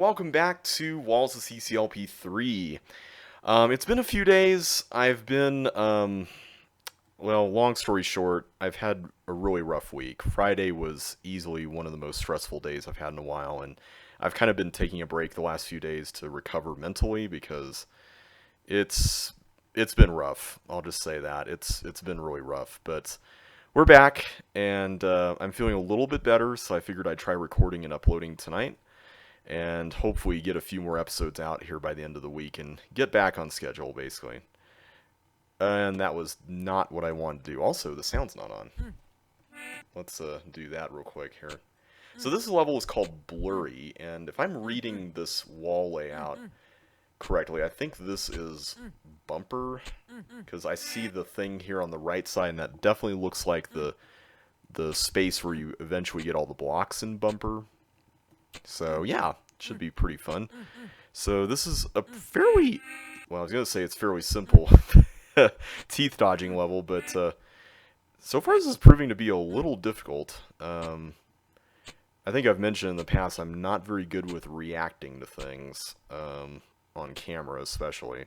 Welcome back to Walls of CCLP3. It's been a few days. Well, long story short, I've had a really rough week. Friday was easily one of the most stressful days I've had in a while, and I've kind of been taking a break the last few days to recover mentally because it's it's been rough. I'll just say that. It's been really rough, but we're back, and I'm feeling a little bit better, so I figured I'd try recording and uploading tonight and hopefully get a few more episodes out here by the end of the week and get back on schedule, basically. And that was not what I wanted to do. Also, the sound's not on. Let's do that real quick here. So this level is called Blurry, and if I'm reading this wall layout correctly, I think this is bumper, because I see the thing here on the right side, and that definitely looks like the space where you eventually get all the blocks in bumper. So yeah, it should be pretty fun. So this is a fairly, well, I was going to say it's fairly simple teeth dodging level, but so far this is proving to be a little difficult. I think I've mentioned in the past I'm not very good with reacting to things, on camera especially.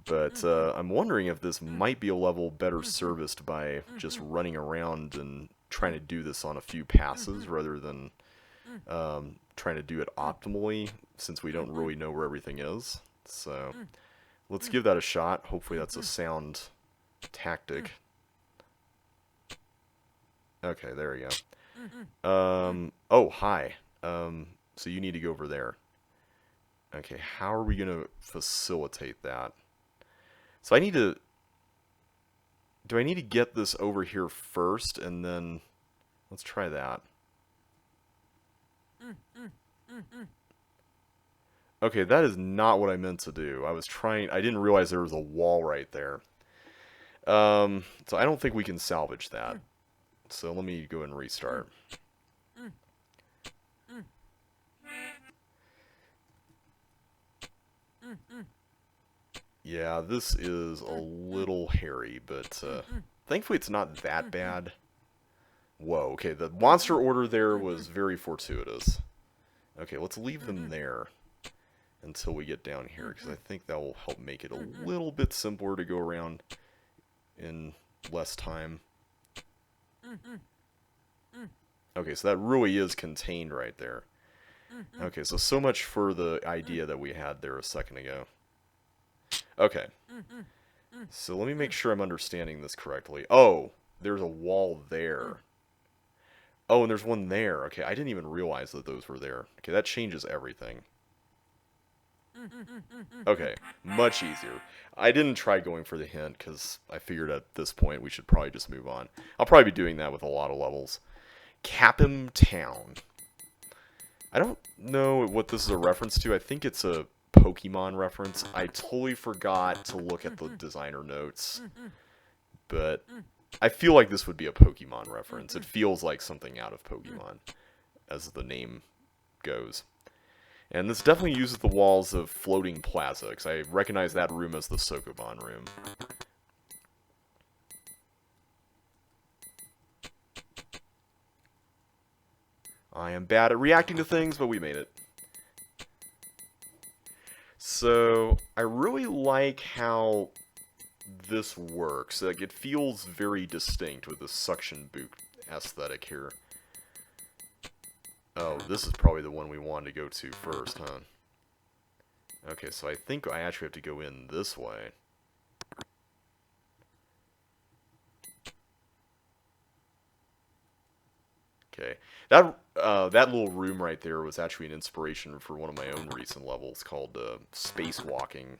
But I'm wondering if this might be a level better serviced by just running around and trying to do this on a few passes rather than trying to do it optimally, since we don't really know where everything is. So let's give that a shot. Hopefully that's a sound tactic. Okay, there we go. Oh, hi. So you need to go over there. Okay, how are we going to facilitate that? So do I need to get this over here first, and then, let's try that. Okay, that is not what I meant to do. I didn't realize there was a wall right there. So I don't think we can salvage that. So let me go and restart. Yeah, this is a little hairy, but thankfully it's not that bad. Whoa, okay, the monster order there was very fortuitous. Okay, let's leave them there until we get down here, because I think that will help make it a little bit simpler to go around in less time. Okay, so that really is contained right there. Okay, so much for the idea that we had there a second ago. Okay, so let me make sure I'm understanding this correctly. Oh, there's a wall there. Oh, and there's one there. Okay, I didn't even realize that those were there. Okay, that changes everything. Okay, much easier. I didn't try going for the hint because I figured at this point we should probably just move on. I'll probably be doing that with a lot of levels. Cap'em Town. I don't know what this is a reference to. I think it's a Pokemon reference. I totally forgot to look at the designer notes, but I feel like this would be a Pokemon reference. It feels like something out of Pokemon, as the name goes. And this definitely uses the walls of Floating Plaza, because I recognize that room as the Sokoban room. I am bad at reacting to things, but we made it. So, I really like how this works. Like, it feels very distinct with the suction boot aesthetic here. Oh, this is probably the one we wanted to go to first, huh? Okay, so I think I actually have to go in this way. Okay, that little room right there was actually an inspiration for one of my own recent levels called Spacewalking.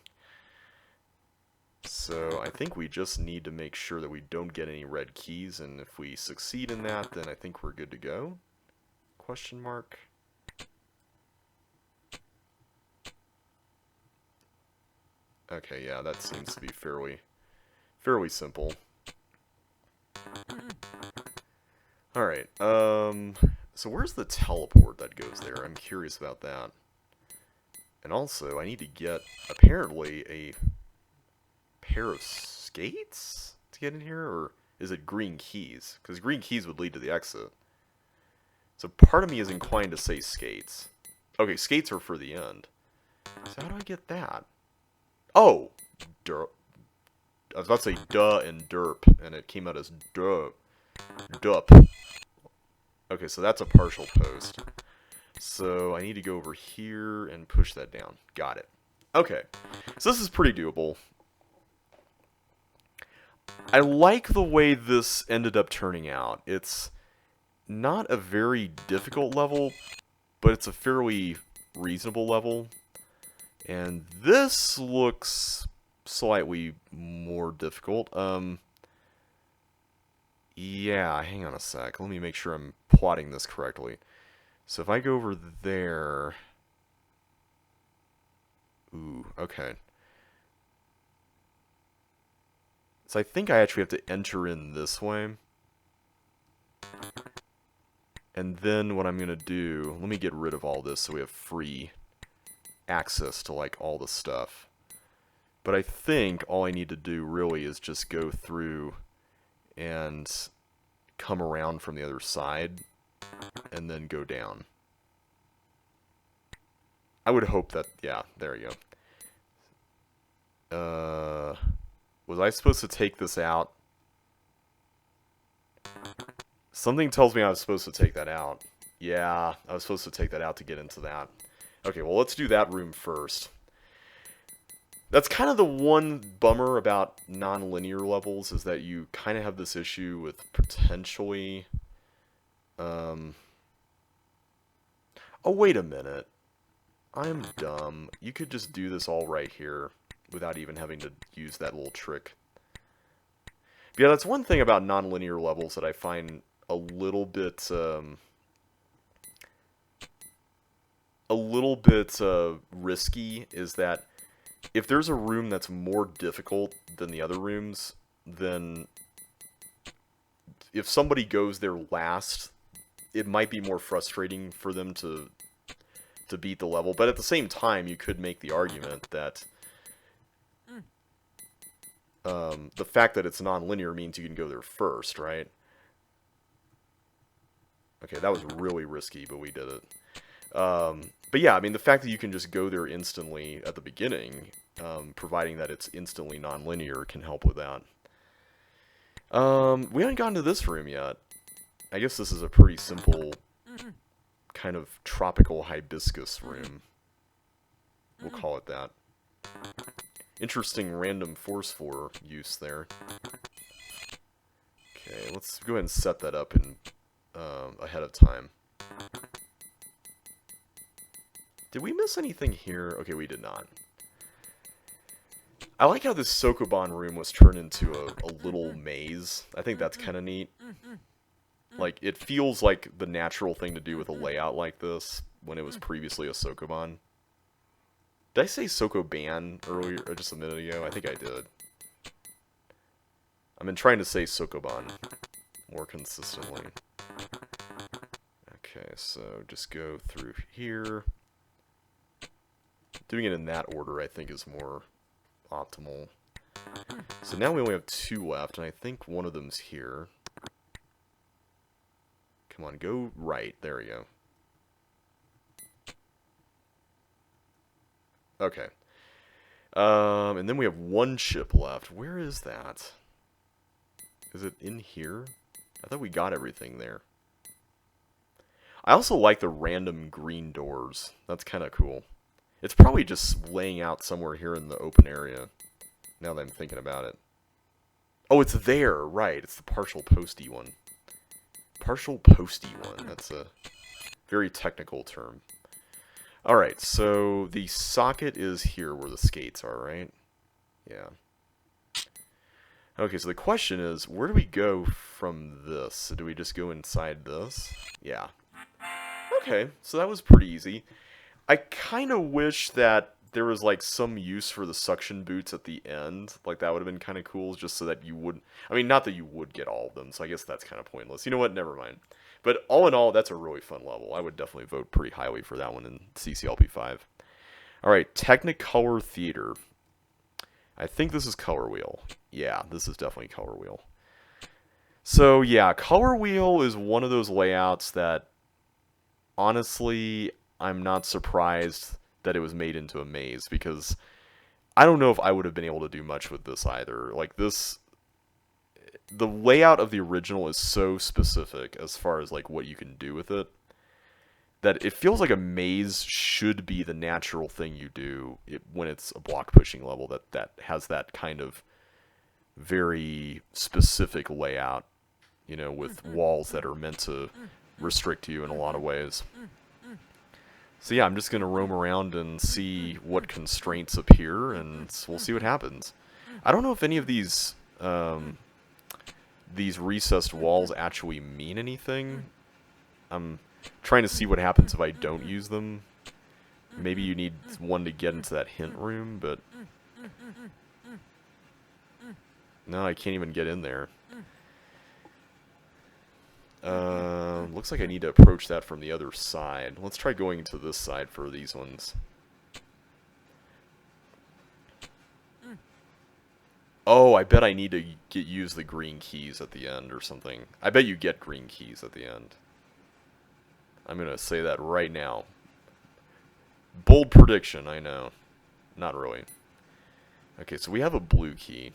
So I think we just need to make sure that we don't get any red keys, and if we succeed in that, then I think we're good to go. Question mark. Okay, yeah, that seems to be fairly simple. Alright, so where's the teleport that goes there? I'm curious about that. And also, I need to get, apparently, a pair of skates to get in here, or is it green keys? Because green keys would lead to the exit. So part of me is inclined to say skates. Okay, skates are for the end. So how do I get that? Oh! Derp. I was about to say duh and derp, and it came out as dup. Dup. Okay, so that's a partial post. So I need to go over here and push that down. Got it. Okay, so this is pretty doable. I like the way this ended up turning out. It's not a very difficult level, but it's a fairly reasonable level. And this looks slightly more difficult. Yeah, hang on a sec. Let me make sure I'm plotting this correctly. So if I go over there... Ooh, okay. So I think I actually have to enter in this way. And then what I'm going to do... Let me get rid of all this so we have free access to, like, all the stuff. But I think all I need to do really is just go through and come around from the other side and then go down. I would hope that, yeah, there you go. Was I supposed to take this out? Something tells me I was supposed to take that out. Yeah, I was supposed to take that out to get into that. Okay, well, let's do that room first. That's kind of the one bummer about non-linear levels, is that you kind of have this issue with potentially... Oh, wait a minute. I'm dumb. You could just do this all right here without even having to use that little trick. But yeah, that's one thing about non-linear levels that I find a little bit risky, is that if there's a room that's more difficult than the other rooms, then if somebody goes there last, it might be more frustrating for them to beat the level. But at the same time, you could make the argument that the fact that it's non-linear means you can go there first, right? Okay, that was really risky, but we did it. But yeah, I mean, the fact that you can just go there instantly at the beginning, providing that it's instantly non-linear, can help with that. We haven't gotten to this room yet. I guess this is a pretty simple kind of tropical hibiscus room. We'll call it that. Interesting random force 4 use there. Okay, let's go ahead and set that up in ahead of time. Did we miss anything here? Okay, we did not. I like how this Sokoban room was turned into a little maze. I think that's kind of neat. Like, it feels like the natural thing to do with a layout like this when it was previously a Sokoban. Did I say Sokoban earlier, or just a minute ago? I think I did. I've been trying to say Sokoban more consistently. Okay, so just go through here. Doing it in that order, I think, is more optimal. So now we only have 2 left, and I think one of them's here. Come on, go right. There we go. Okay. And then we have 1 ship left. Where is that? Is it in here? I thought we got everything there. I also like the random green doors. That's kind of cool. It's probably just laying out somewhere here in the open area, now that I'm thinking about it. Oh, it's there, right. It's the partial posty one. Partial posty one. That's a very technical term. Alright, so the socket is here where the skates are, right? Yeah. Okay, so the question is, where do we go from this? Do we just go inside this? Yeah. Okay, so that was pretty easy. I kind of wish that there was, like, some use for the suction boots at the end. Like, that would have been kind of cool, just so that you would... I mean, not that you would get all of them, so I guess that's kind of pointless. You know what? Never mind. But all in all, that's a really fun level. I would definitely vote pretty highly for that one in CCLP3. Alright, Technicolor Theater. I think this is Color Wheel. Yeah, this is definitely Color Wheel. So, yeah, Color Wheel is one of those layouts that, honestly, I'm not surprised that it was made into a maze, because I don't know if I would have been able to do much with this either. Like this, the layout of the original is so specific as far as like what you can do with it, that it feels like a maze should be the natural thing you do when it's a block pushing level that has that kind of very specific layout, you know, with walls that are meant to restrict you in a lot of ways. So yeah, I'm just going to roam around and see what constraints appear, and we'll see what happens. I don't know if any of these recessed walls actually mean anything. I'm trying to see what happens if I don't use them. Maybe you need one to get into that hint room, but no, I can't even get in there. Looks like I need to approach that from the other side. Let's try going to this side for these ones. Oh, I bet I need to use the green keys at the end or something. I bet you get green keys at the end. I'm going to say that right now. Bold prediction, I know. Not really. Okay, so we have a blue key.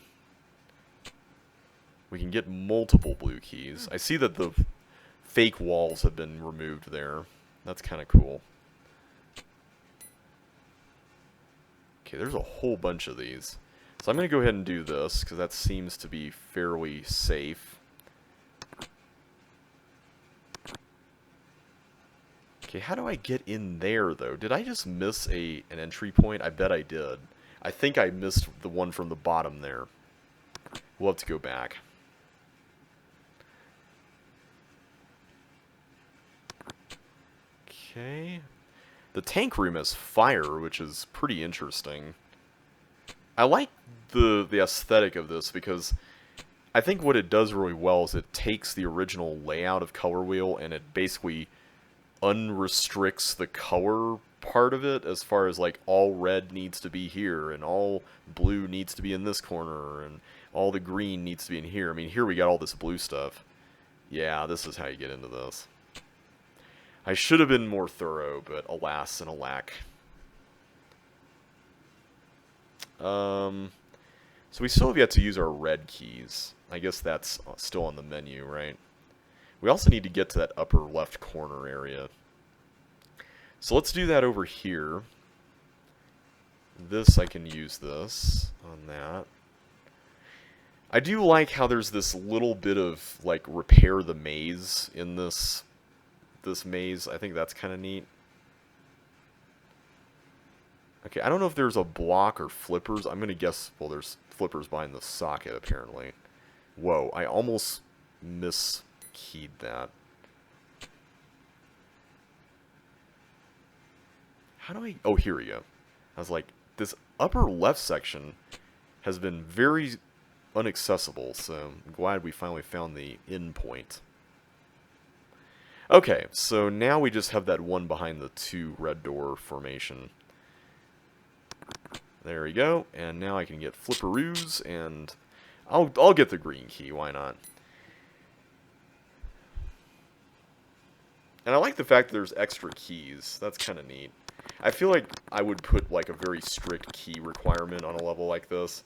We can get multiple blue keys. I see that the fake walls have been removed there. That's kind of cool. Okay, there's a whole bunch of these. So I'm going to go ahead and do this, because that seems to be fairly safe. Okay, how do I get in there, though? Did I just miss an entry point? I bet I did. I think I missed the one from the bottom there. We'll have to go back. Okay. The tank room has fire, which is pretty interesting. I like the aesthetic of this, because I think what it does really well is it takes the original layout of Color Wheel and it basically unrestricts the color part of it, as far as like all red needs to be here and all blue needs to be in this corner and all the green needs to be in here. I mean, here we got all this blue stuff. Yeah, this is how you get into this. I should have been more thorough, but alas and alack. So we still have yet to use our red keys. I guess that's still on the menu, right? We also need to get to that upper left corner area. So let's do that over here. This, I can use this on that. I do like how there's this little bit of, like, repair the maze in this maze. I think that's kind of neat. Okay, I don't know if there's a block or flippers. I'm going to guess, well, there's flippers behind the socket, apparently. Whoa, I almost miskeyed that. How do I... Oh, here we go. I was like, this upper left section has been very inaccessible, so I'm glad we finally found the end point. Okay, so now we just have that one behind the two red door formation. There we go, and now I can get flipperoos, and I'll get the green key, why not? And I like the fact that there's extra keys. That's kind of neat. I feel like I would put like a very strict key requirement on a level like this.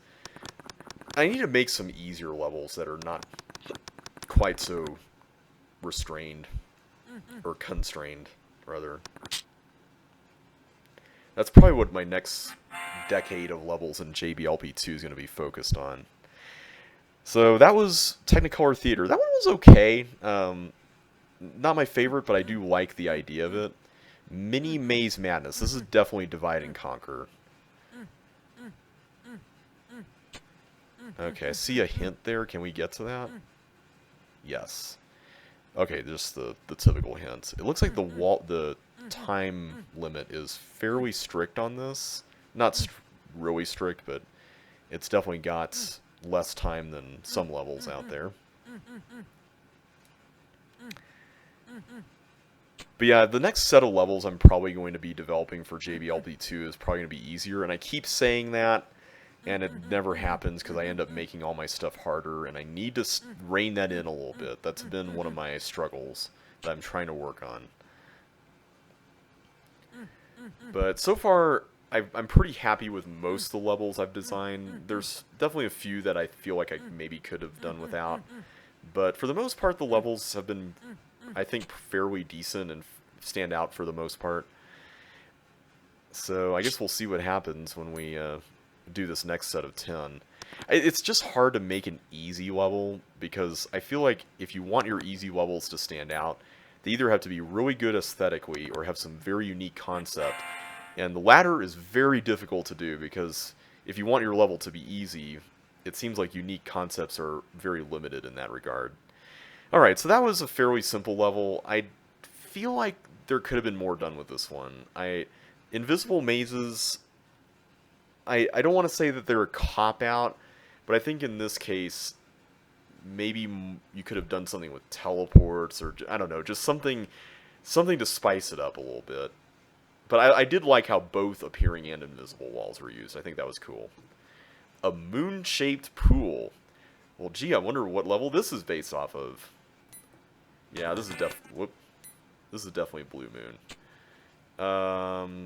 I need to make some easier levels that are not quite so restrained, or constrained, rather. That's probably what my next decade of levels in JBLP2 is going to be focused on. So that was Technicolor Theater. That one was okay. Not my favorite, but I do like the idea of it. Mini Maze Madness. This is definitely divide and conquer. Okay, I see a hint there. Can we get to that? Yes. Okay, just the typical hints. It looks like the time limit is fairly strict on this. Not really strict, but it's definitely got less time than some levels out there. But yeah, the next set of levels I'm probably going to be developing for JBLP2 is probably going to be easier, and I keep saying that, and it never happens because I end up making all my stuff harder, and I need to rein that in a little bit. That's been one of my struggles that I'm trying to work on. But so far, I'm pretty happy with most of the levels I've designed. There's definitely a few that I feel like I maybe could have done without. But for the most part, the levels have been, I think, fairly decent and stand out for the most part. So I guess we'll see what happens when we do this next set of 10. It's just hard to make an easy level because I feel like if you want your easy levels to stand out, they either have to be really good aesthetically or have some very unique concept. And the latter is very difficult to do because if you want your level to be easy, it seems like unique concepts are very limited in that regard. Alright, so that was a fairly simple level. I feel like there could have been more done with this one. Invisible mazes, I don't want to say that they're a cop-out, but I think in this case, maybe you could have done something with teleports, or I don't know, just something to spice it up a little bit. But I did like how both appearing and invisible walls were used. I think that was cool. A moon-shaped pool. Well, gee, I wonder what level this is based off of. Yeah, this is definitely Blue Moon.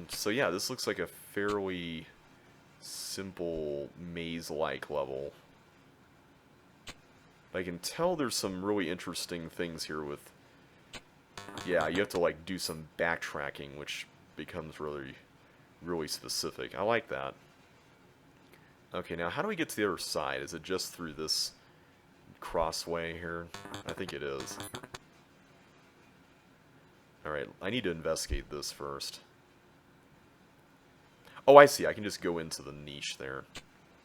So yeah, this looks like a fairly simple maze-like level. I can tell there's some really interesting things here with... Yeah, you have to like do some backtracking, which becomes really specific. I like that. Okay, now how do we get to the other side? Is it just through this crossway here? I think it is. Alright, I need to investigate this first. Oh, I see. I can just go into the niche there.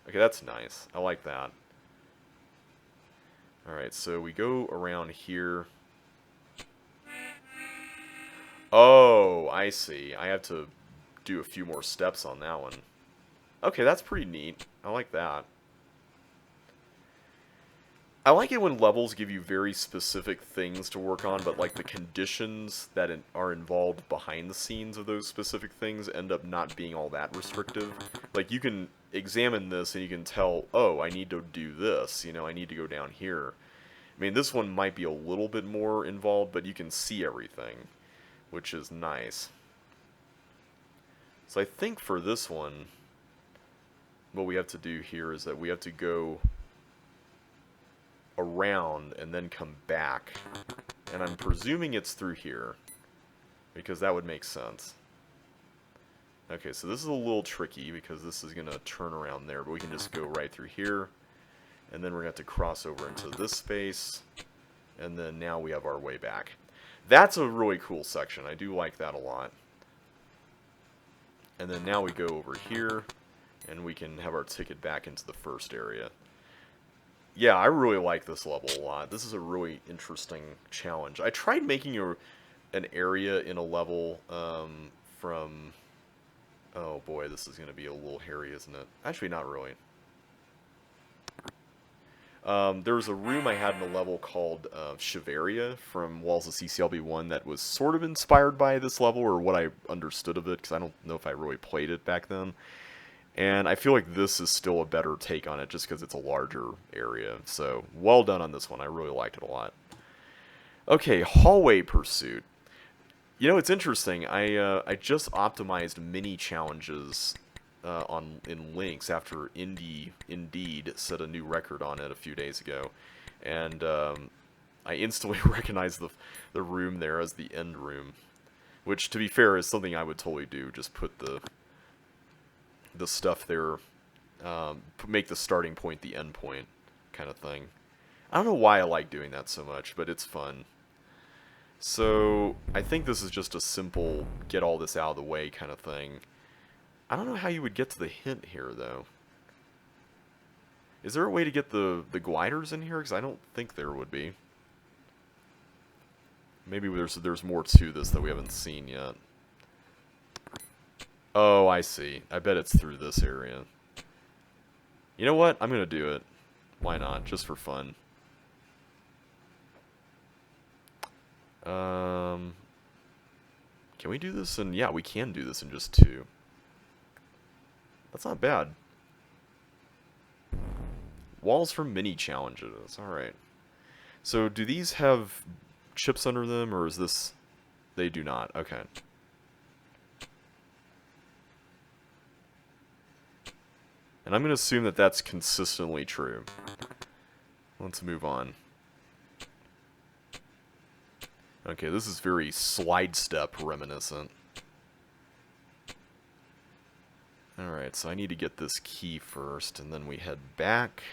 Okay, that's nice. I like that. Alright, so we go around here. Oh, I see. I have to do a few more steps on that one. Okay, that's pretty neat. I like that. I like it when levels give you very specific things to work on, but like the conditions that are involved behind the scenes of those specific things end up not being all that restrictive. Like you can examine this and you can tell, oh, I need to do this, you know, I need to go down here. I mean, this one might be a little bit more involved, but you can see everything, which is nice. So I think for this one, what we have to do here is that we have to go around and then come back. And I'm presuming it's through here, because that would make sense. Okay, so this is a little tricky because this is going to turn around there, but we can just go right through here. And then we're going to have to cross over into this space. And then now we have our way back. That's a really cool section. I do like that a lot. And then now we go over here, and we can have our ticket back into the first area. Yeah, I really like this level a lot. This is a really interesting challenge. I tried making an area in a level from... Oh boy, this is going to be a little hairy, isn't it? Actually, not really. There was a room I had in a level called Shiveria from Walls of CCLP3 that was sort of inspired by this level, or what I understood of it, because I don't know if I really played it back then. And I feel like this is still a better take on it, just because it's a larger area. So, well done on this one. I really liked it a lot. Okay, Hallway Pursuit. You know, it's interesting. I just optimized mini challenges in links after Indeed set a new record on it a few days ago, and I instantly recognized the room there as the end room, which, to be fair, is something I would totally do. Just put the stuff there, make the starting point the end point, kind of thing. I don't know why I like doing that so much, but it's fun. So I think this is just a simple get all this out of the way kind of thing. I don't know how you would get to the hint here, though. Is there a way to get the gliders in here? Because I don't think there would be. Maybe there's more to this that we haven't seen yet. Oh, I see. I bet it's through this area. You know what? I'm going to do it. Why not? Just for fun. Can we do this in... Yeah, we can do this in just 2. That's not bad. Walls for mini challenges. Alright. So, do these have chips under them, or is this... They do not. Okay. And I'm going to assume that that's consistently true. Let's move on. Okay, this is very slide step reminiscent. Alright, so I need to get this key first, and then we head back.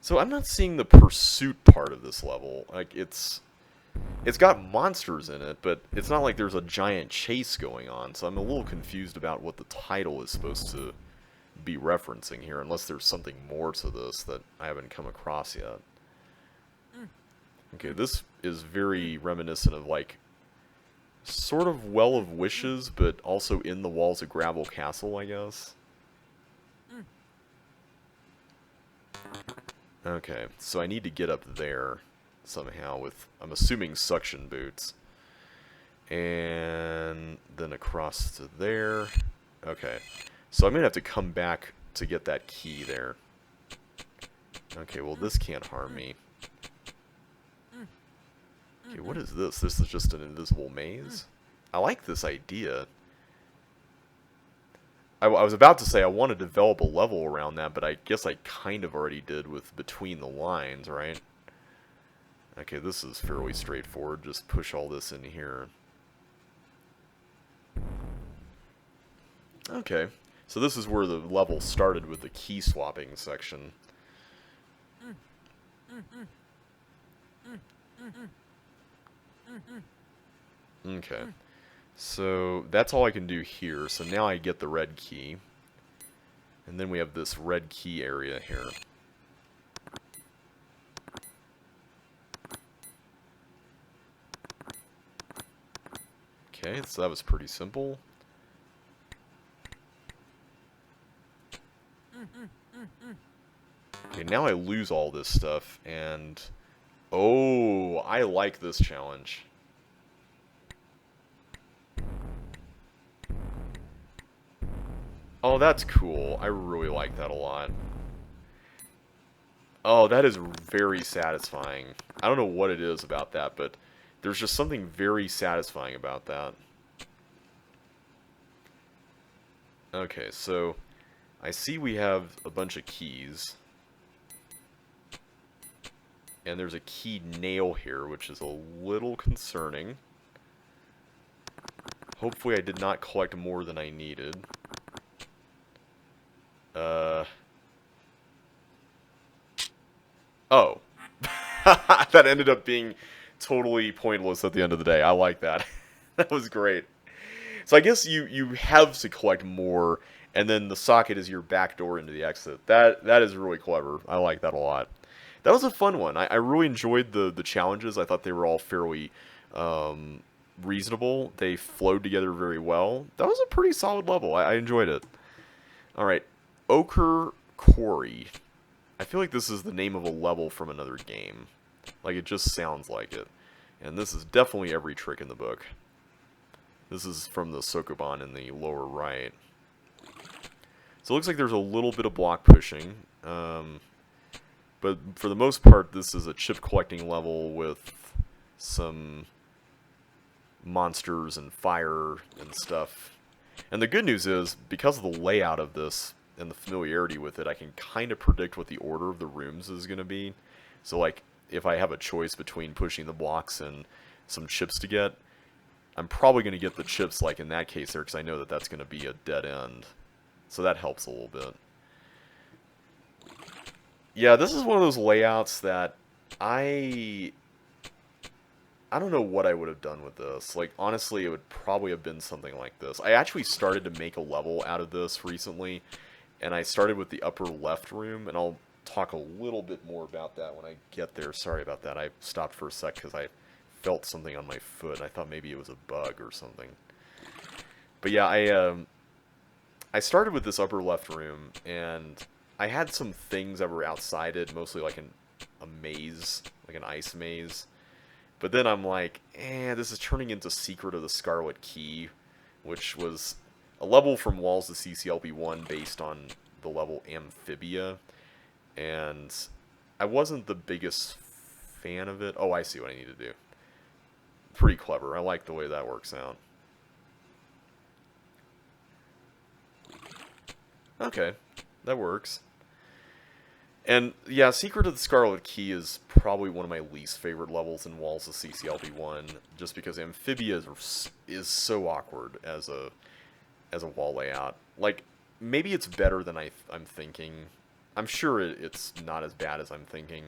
So I'm not seeing the pursuit part of this level. Like, it's got monsters in it, but it's not like there's a giant chase going on, so I'm a little confused about what the title is supposed to be referencing here, unless there's something more to this that I haven't come across yet. Okay, this is very reminiscent of, like, sort of Well of Wishes, but also in the walls of Gravel Castle, I guess. Okay, so I need to get up there somehow with, I'm assuming, suction boots. And then across to there. Okay, so I'm going to have to come back to get that key there. Okay, well, this can't harm me. Okay, what is this? This is just an invisible maze? I like this idea. I was about to say I want to develop a level around that, but I guess I kind of already did with Between the Lines, right? Okay, this is fairly straightforward. Just push all this in here. Okay, so this is where the level started with the key swapping section. Okay, so that's all I can do here. So now I get the red key. And then we have this red key area here. Okay, so that was pretty simple. Okay, now I lose all this stuff, and... Oh, I like this challenge. Oh, that's cool. I really like that a lot. Oh, that is very satisfying. I don't know what it is about that, but there's just something very satisfying about that. Okay, so I see we have a bunch of keys. And there's a key nail here, which is a little concerning. Hopefully I did not collect more than I needed. Oh. That ended up being totally pointless at the end of the day. I like that. That was great. So I guess you have to collect more, and then the socket is your back door into the exit. That is really clever. I like that a lot. That was a fun one. I really enjoyed the challenges. I thought they were all fairly reasonable. They flowed together very well. That was a pretty solid level. I enjoyed it. Alright, Ochre Quarry. I feel like this is the name of a level from another game. Like, it just sounds like it. And this is definitely every trick in the book. This is from the Sokoban in the lower right. So it looks like there's a little bit of block pushing. But for the most part, this is a chip collecting level with some monsters and fire and stuff. And the good news is, because of the layout of this and the familiarity with it, I can kind of predict what the order of the rooms is going to be. So, like, if I have a choice between pushing the blocks and some chips to get, I'm probably going to get the chips, like in that case there, because I know that that's going to be a dead end. So that helps a little bit. Yeah, this is one of those layouts that I don't know what I would have done with this. Like, honestly, it would probably have been something like this. I actually started to make a level out of this recently, and I started with the upper left room, and I'll talk a little bit more about that when I get there. Sorry about that. I stopped for a sec because I felt something on my foot. I thought maybe it was a bug or something. But yeah, I started with this upper left room, and I had some things that were outside it, mostly like a maze, like an ice maze. But then I'm like, this is turning into Secret of the Scarlet Key, which was a level from Walls to CCLP3 based on the level Amphibia. And I wasn't the biggest fan of it. Oh, I see what I need to do. Pretty clever. I like the way that works out. Okay, that works. And yeah, Secret of the Scarlet Key is probably one of my least favorite levels in Walls of CCLP1, just because Amphibia is so awkward as a wall layout. Like, maybe it's better than I'm thinking. I'm sure it's not as bad as I'm thinking,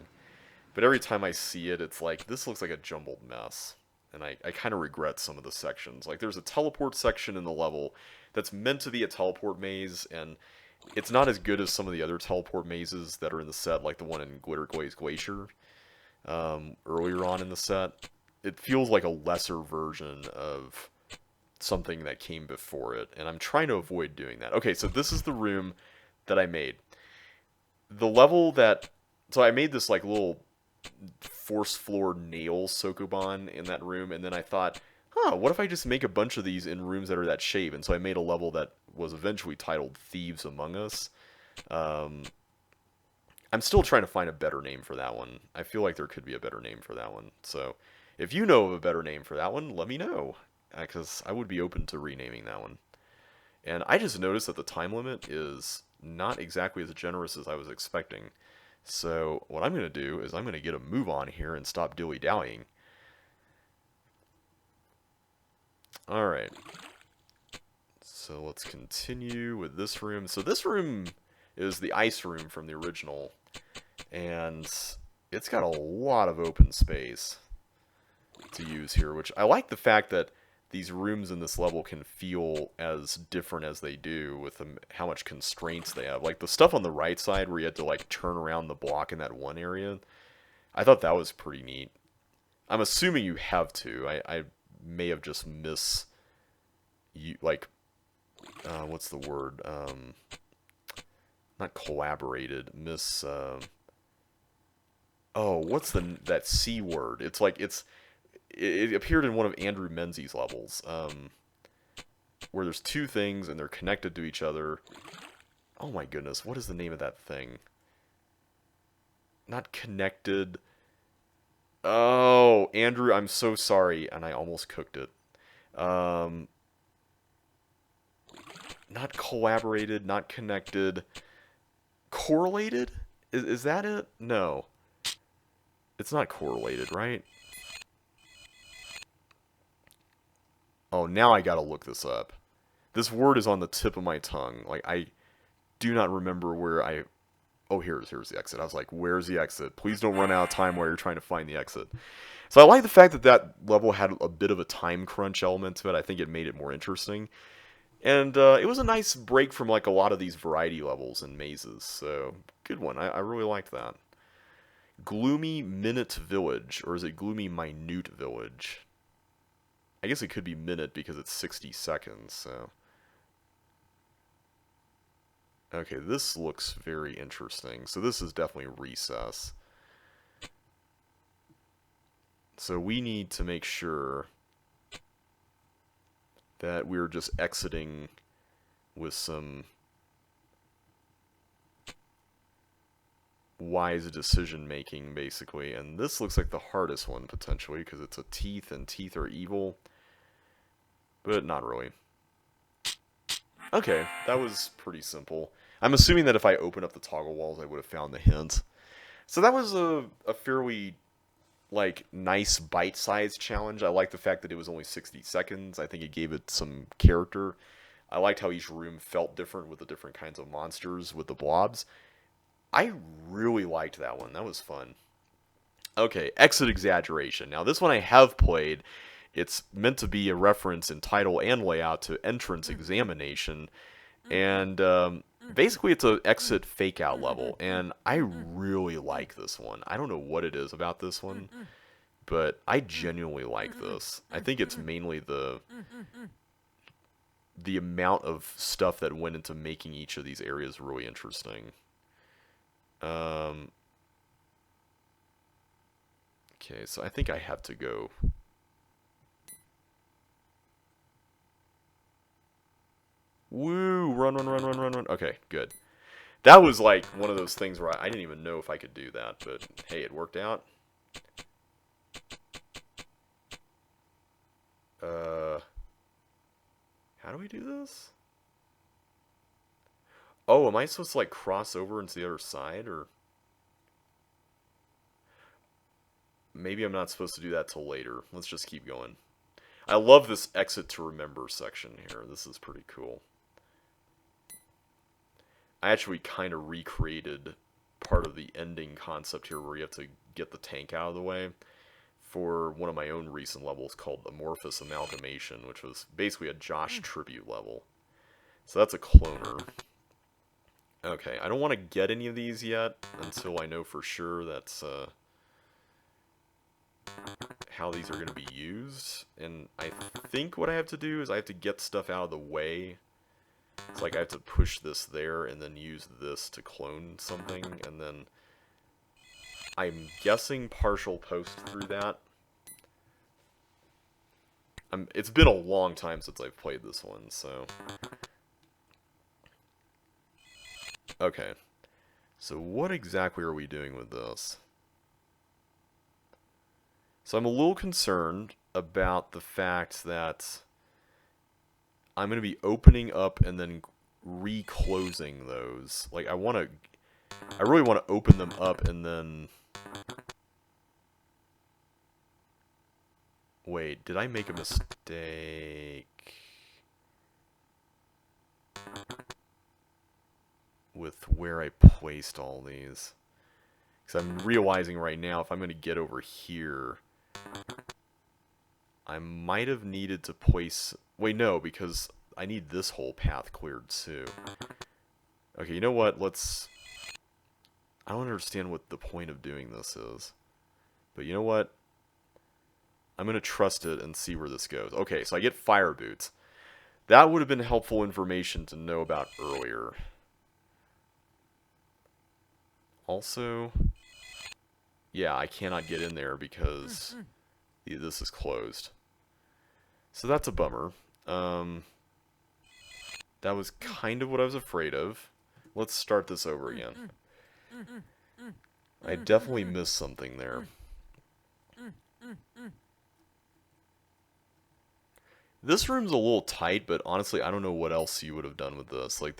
but every time I see it, it's like, this looks like a jumbled mess. And I kind of regret some of the sections. Like, there's a teleport section in the level that's meant to be a teleport maze, and it's not as good as some of the other teleport mazes that are in the set, like the one in Glitter Glaze Glacier earlier on in the set. It feels like a lesser version of something that came before it, and I'm trying to avoid doing that. Okay, so this is the room that I made. The level that... So I made this like little force floor nail Sokoban in that room, and then I thought, what if I just make a bunch of these in rooms that are that shape? And so I made a level that was eventually titled Thieves Among Us. Um, I'm still trying to find a better name for that one. I feel like there could be a better name for that one. So if you know of a better name for that one, let me know, because I would be open to renaming that one. And I just noticed that the time limit is not exactly as generous as I was expecting. So what I'm going to do is I'm going to get a move on here and stop dilly-dallying. Alright. So let's continue with this room. So this room is the ice room from the original. And it's got a lot of open space to use here, which I like the fact that these rooms in this level can feel as different as they do with them, how much constraints they have. Like the stuff on the right side where you had to like turn around the block in that one area, I thought that was pretty neat. I'm assuming you have to. I may have just you like what's the word? Not collaborated. Oh, what's that C word? It's like it appeared in one of Andrew Menzies' levels, where there's two things and they're connected to each other. Oh my goodness, what is the name of that thing? Not connected. Oh, Andrew, I'm so sorry, and I almost cooked it. Um, Not collaborated, not connected. Correlated? Is that it? No. It's not correlated, right? Oh, now I gotta look this up. This word is on the tip of my tongue. Like, I do not remember where I... Oh, here's the exit. I was like, where's the exit? Please don't run out of time while you're trying to find the exit. So I like the fact that that level had a bit of a time crunch element to it. I think it made it more interesting. And it was a nice break from like a lot of these variety levels and mazes. So, good one. I really liked that. Gloomy Minute Village, or is it Gloomy Minute Village? I guess it could be minute because it's 60 seconds, so... Okay, this looks very interesting. So this is definitely recess. So we need to make sure that we're just exiting with some wise decision making, basically. And this looks like the hardest one, potentially, because it's a teeth, and teeth are evil. But not really. Okay, that was pretty simple. I'm assuming that if I open up the toggle walls, I would have found the hint. So that was a fairly, like, nice bite-sized challenge. I like the fact that it was only 60 seconds. I think it gave it some character. I liked how each room felt different with the different kinds of monsters with the blobs. I really liked that one. That was fun. Okay, Exit Exaggeration. Now, this one I have played. It's meant to be a reference in title and layout to Entrance Examination. And basically, it's an exit fake out level. And I really like this one. I don't know what it is about this one, but I genuinely like this. I think it's mainly the amount of stuff that went into making each of these areas really interesting. Okay, so I think I have to go. Woo! Run, run, run, run, run, run. Okay, good. That was like one of those things where I didn't even know if I could do that, but hey, it worked out. How do we do this? Oh, am I supposed to, like, cross over into the other side, or... Maybe I'm not supposed to do that till later. Let's just keep going. I love this exit to remember section here. This is pretty cool. I actually kind of recreated part of the ending concept here where you have to get the tank out of the way for one of my own recent levels called Amorphous Amalgamation, which was basically a Josh tribute level. So that's a cloner. Okay, I don't want to get any of these yet until I know for sure that's how these are going to be used. And I think what I have to do is I have to get stuff out of the way. It's like I have to push this there and then use this to clone something, and then I'm guessing partial post through that. It's been a long time since I've played this one, so... Okay. So what exactly are we doing with this? So I'm a little concerned about the fact that I'm going to be opening up and then reclosing those. Like, I really want to open them up and then... Wait, did I make a mistake with where I placed all these? Because I'm realizing right now, if I'm going to get over here, I might have needed to place... Wait, no, because I need this whole path cleared too. Okay, you know what? I don't understand what the point of doing this is. But you know what? I'm going to trust it and see where this goes. Okay, so I get fire boots. That would have been helpful information to know about earlier. Also, yeah, I cannot get in there because this is closed. So that's a bummer. That was kind of what I was afraid of. Let's start this over again. I definitely missed something there. This room's a little tight, but honestly, I don't know what else you would have done with this. Like,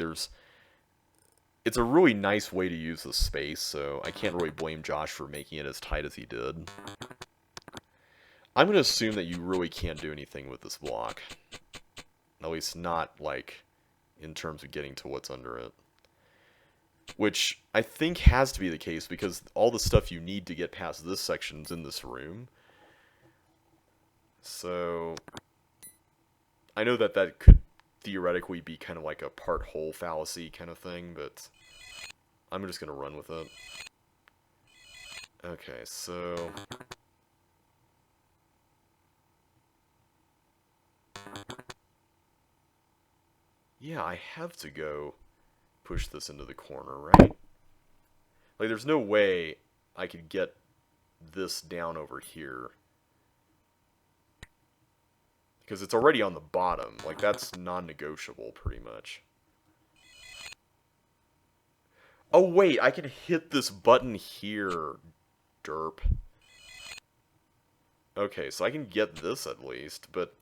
it's a really nice way to use the space, so I can't really blame Josh for making it as tight as he did. I'm going to assume that you really can't do anything with this block. At least not, like, in terms of getting to what's under it. Which I think has to be the case, because all the stuff you need to get past this section's in this room. So... I know that that could theoretically be kind of like a part-whole fallacy kind of thing, but I'm just going to run with it. Okay, so... Yeah, I have to go push this into the corner, right? Like, there's no way I could get this down over here. Because it's already on the bottom. Like, that's non-negotiable, pretty much. Oh, wait, I can hit this button here, derp. Okay, so I can get this at least, but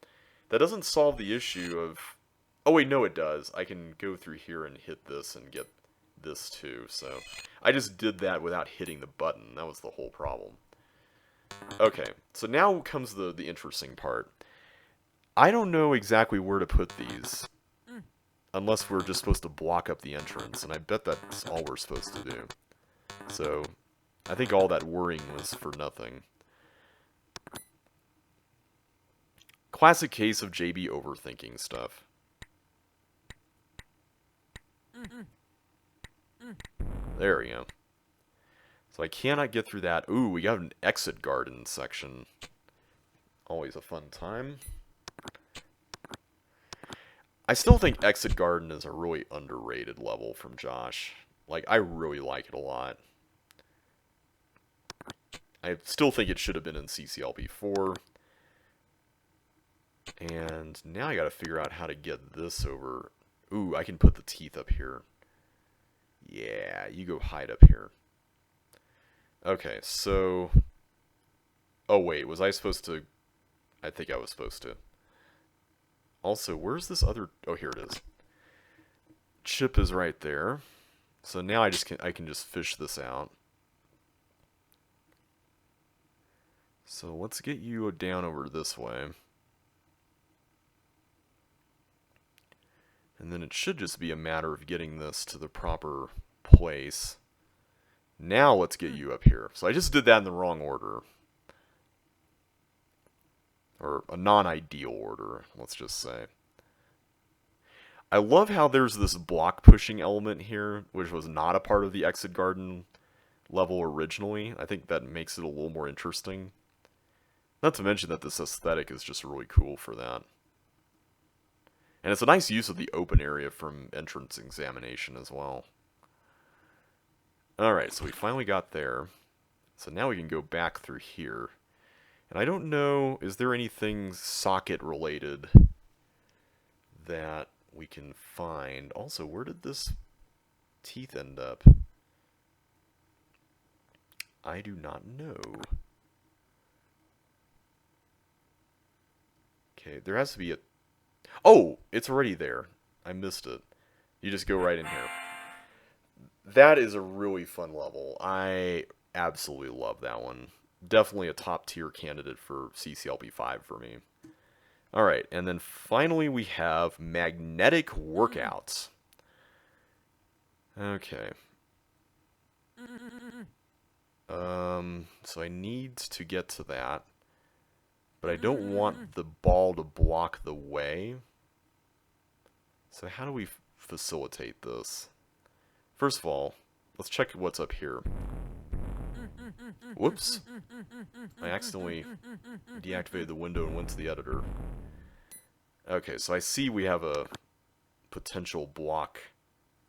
that doesn't solve the issue of... Oh, wait, no, it does. I can go through here and hit this and get this too, so... I just did that without hitting the button. That was the whole problem. Okay, so now comes the interesting part. I don't know exactly where to put these, unless we're just supposed to block up the entrance, and I bet that's all we're supposed to do. So, I think all that worrying was for nothing. Classic case of JB overthinking stuff. There we go. So I cannot get through that. Ooh, we got an exit garden section. Always a fun time. I still think Exit Garden is a really underrated level from Josh. Like, I really like it a lot. I still think it should have been in CCLP3. And now I gotta figure out how to get this over. Ooh, I can put the teeth up here. Yeah, you go hide up here. Okay, so... Oh, wait, was I supposed to... I think I was supposed to. Also, where's this other... Oh, here it is. chip is right there. So now I can just fish this out. So let's get you down over this way. And then it should just be a matter of getting this to the proper place. Now let's get you up here. So I just did that in the wrong order. Or a non-ideal order, let's just say. I love how there's this block pushing element here, which was not a part of the exit garden level originally. I think that makes it a little more interesting. Not to mention that this aesthetic is just really cool for that. And it's a nice use of the open area from entrance examination as well. Alright, so we finally got there. So now we can go back through here. And I don't know, is there anything socket related that we can find? Also, where did this teeth end up? I do not know. Okay, there has to be a... Oh! It's already there. I missed it. You just go right in here. That is a really fun level. I absolutely love that one. Definitely a top tier candidate for CCLP3 for me. Alright, and then finally we have magnetic workouts. Okay. So I need to get to that. But I don't want the ball to block the way. So how do we facilitate this? First of all, let's check what's up here. Whoops. I accidentally deactivated the window and went to the editor. Okay, so I see we have a potential block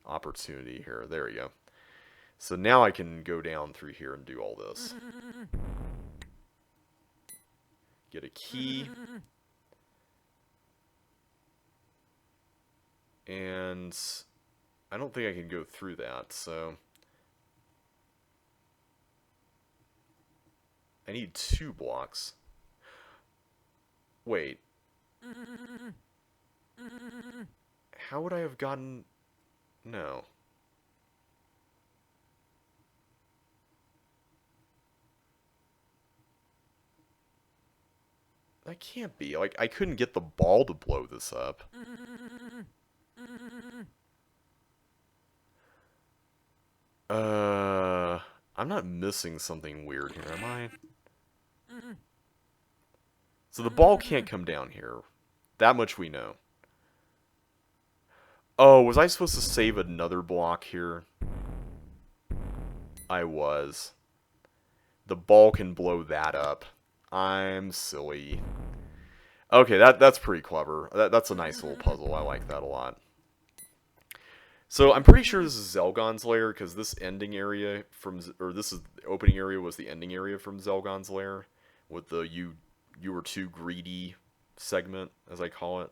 opportunity here. There we go. So now I can go down through here and do all this. Get a key. And I don't think I can go through that, so... I need 2 blocks. Wait. How would I have gotten... No. That can't be. Like, I couldn't get the ball to blow this up. I'm not missing something weird here, am I? So the ball can't come down here. That much we know. Oh, was I supposed to save another block here? I was. The ball can blow that up. I'm silly. Okay, that's pretty clever. That's a nice little puzzle. I like that a lot. So I'm pretty sure this is Zelgon's lair, because this ending area from, or this is the opening area was the ending area from Zelgon's lair, with the you were too greedy segment, as I call it.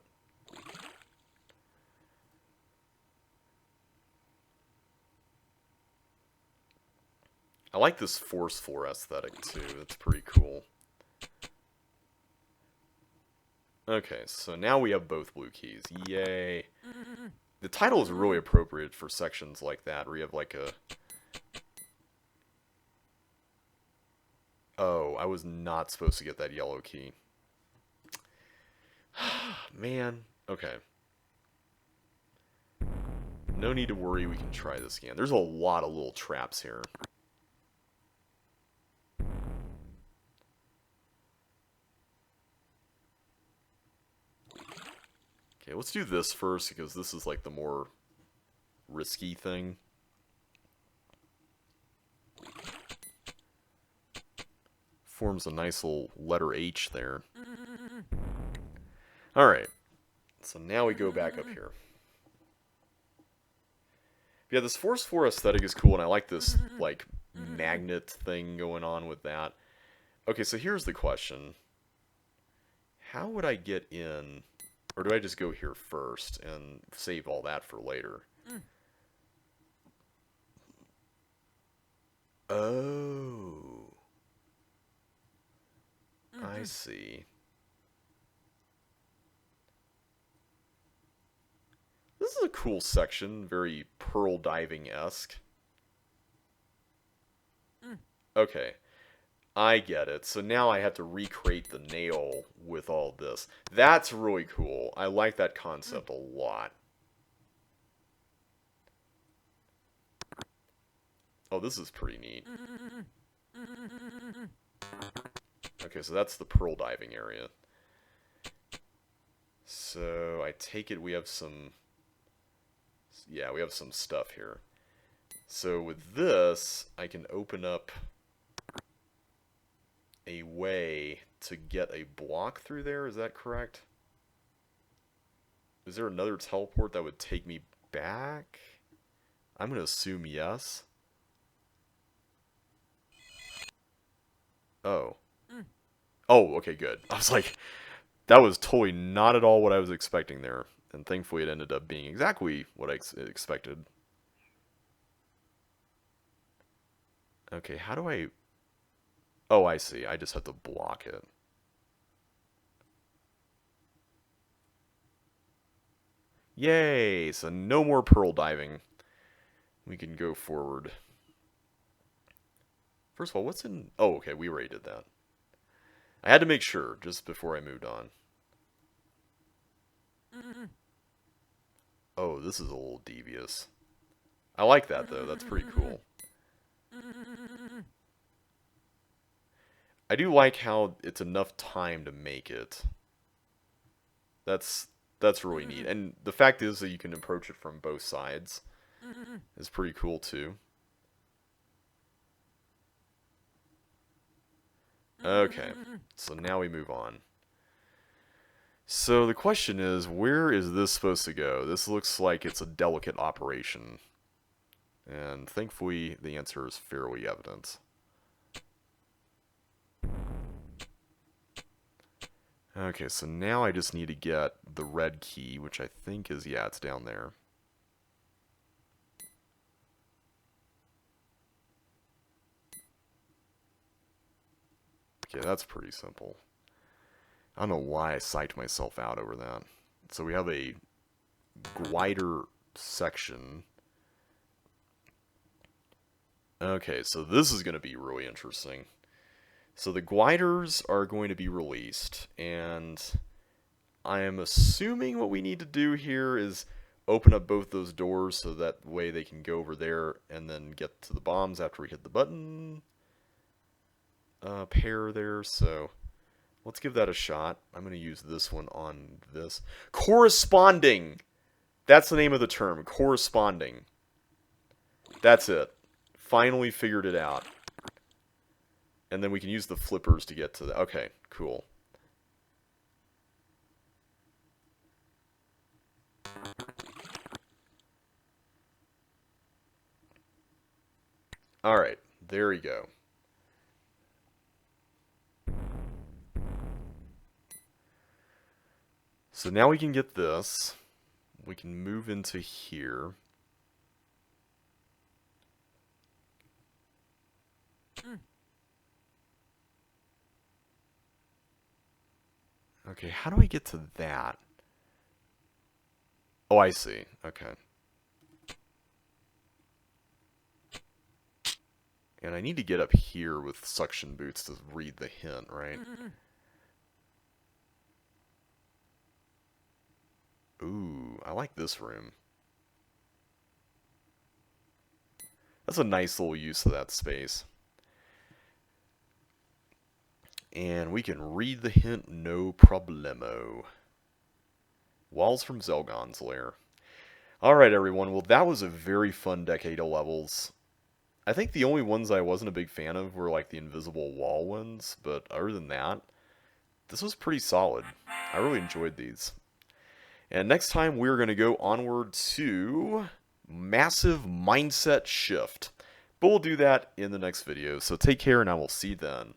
I like this force floor aesthetic too. That's pretty cool. Okay, so now we have both blue keys. Yay. The title is really appropriate for sections like that, where you have like a... Oh, I was not supposed to get that yellow key. Man. Okay. No need to worry, we can try this again. There's a lot of little traps here. Okay, let's do this first, because this is like the more risky thing. Forms a nice little letter H there. Alright, so now we go back up here. Yeah, this force floor aesthetic is cool, and I like this, like, magnet thing going on with that. Okay, so here's the question. How would I get in... Or do I just go here first and save all that for later? Oh. I see. This is a cool section, very pearl diving-esque. Okay, I get it. So now I have to recreate the nail with all this. That's really cool. I like that concept a lot. Oh, this is pretty neat. Okay, so that's the pearl diving area. So I take it we have some... Yeah, we have some stuff here. So with this, I can open up a way to get a block through there. Is that correct? Is there another teleport that would take me back? I'm going to assume yes. Oh. Oh, okay, good. I was like, that was totally not at all what I was expecting there. And thankfully it ended up being exactly what I expected. Okay, how do I... Oh, I see. I just have to block it. Yay! So no more pearl diving. We can go forward. First of all, what's in... Oh, okay, we already did that. I had to make sure, just before I moved on. Oh, this is a little devious. I like that, though. That's pretty cool. I do like how it's enough time to make it. That's really neat. And the fact is that you can approach it from both sides is pretty cool, too. Okay, so now we move on. So the question is, where is this supposed to go? This looks like it's a delicate operation. And thankfully, the answer is fairly evident. Okay, so now I just need to get the red key, which I think is, yeah, it's down there. Okay, that's pretty simple. I don't know why I psyched myself out over that. So we have a glider section. Okay, so this is going to be really interesting. So the gliders are going to be released, and I am assuming what we need to do here is open up both those doors so that way they can go over there and then get to the bombs after we hit the button pair there. So let's give that a shot. I'm going to use this one on this. Corresponding! That's the name of the term, corresponding. That's it. Finally figured it out. And then we can use the flippers to get to the... Okay, cool. Alright, there we go. So now we can get this. We can move into here. Okay, how do I get to that? Oh, I see. Okay. And I need to get up here with suction boots to read the hint, right? Ooh, I like this room. That's a nice little use of that space. And we can read the hint no problemo. Walls from Zelgon's Lair. Alright everyone, well that was a very fun decade of levels. I think the only ones I wasn't a big fan of were like the invisible wall ones, but other than that, this was pretty solid. I really enjoyed these. And next time we're going to go onward to Massive Mindset Shift. But we'll do that in the next video, so take care and I will see you then.